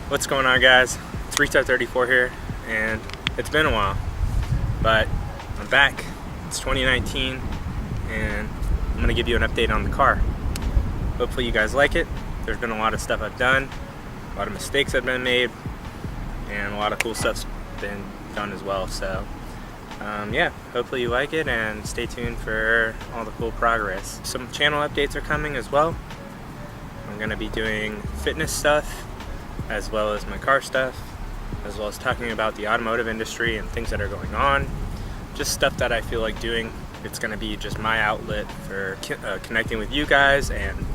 What's going on, guys? It's Retail 34 here, and it's been a while, but I'm back. It's 2019, and I'm gonna give you an update on the car. Hopefully you guys like it. There's been a lot of stuff I've done, a lot of mistakes have been made, and a lot of cool stuff's been done as well. So yeah, hopefully you like it, and stay tuned for all the cool progress. Some channel updates are coming as well. I'm gonna be doing fitness stuff, as well as my car stuff, as well as talking about the automotive industry and things that are going on. Just stuff that I feel like doing. It's going to be just my outlet for connecting with you guys and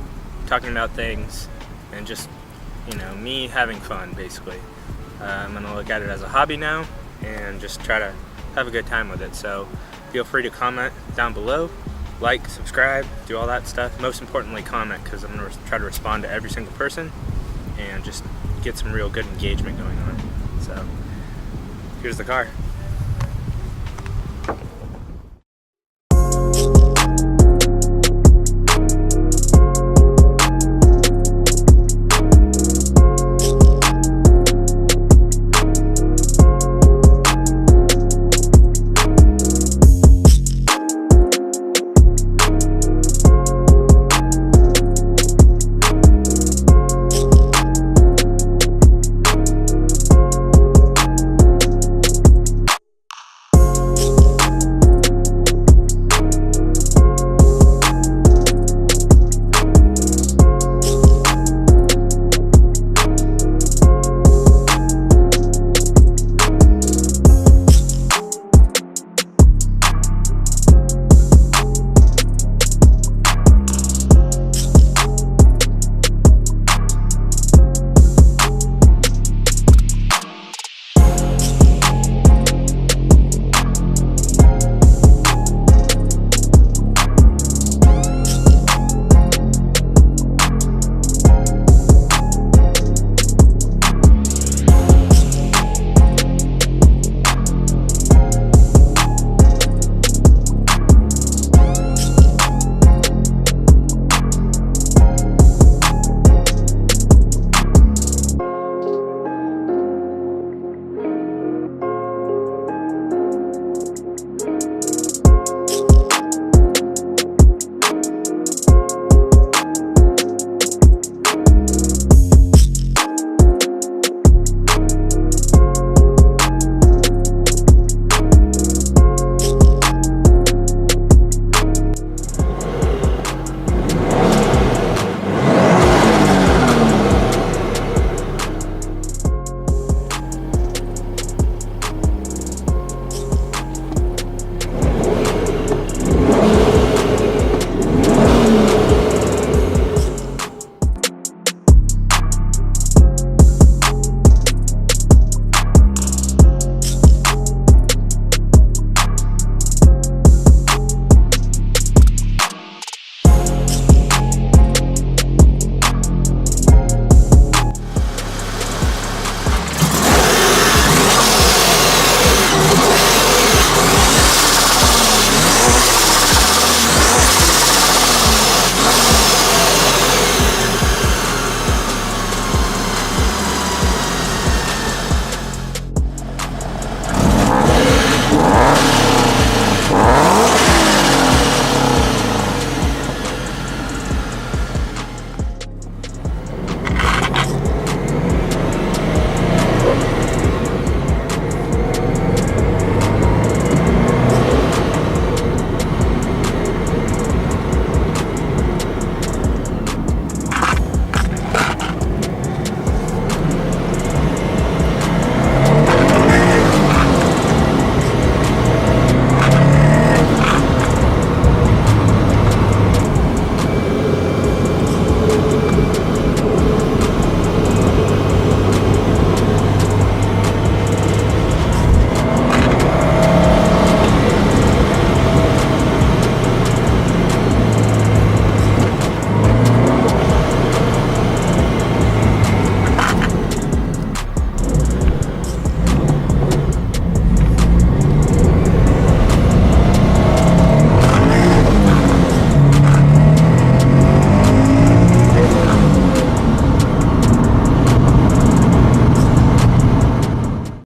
talking about things, and just, you know, me having fun, basically. I'm going to look at it as a hobby now and just try to have a good time with it. So feel free to comment down below, like, subscribe, do all that stuff. Most importantly, comment, because I'm going to try to respond to every single person and just get some real good engagement going on. So here's the car.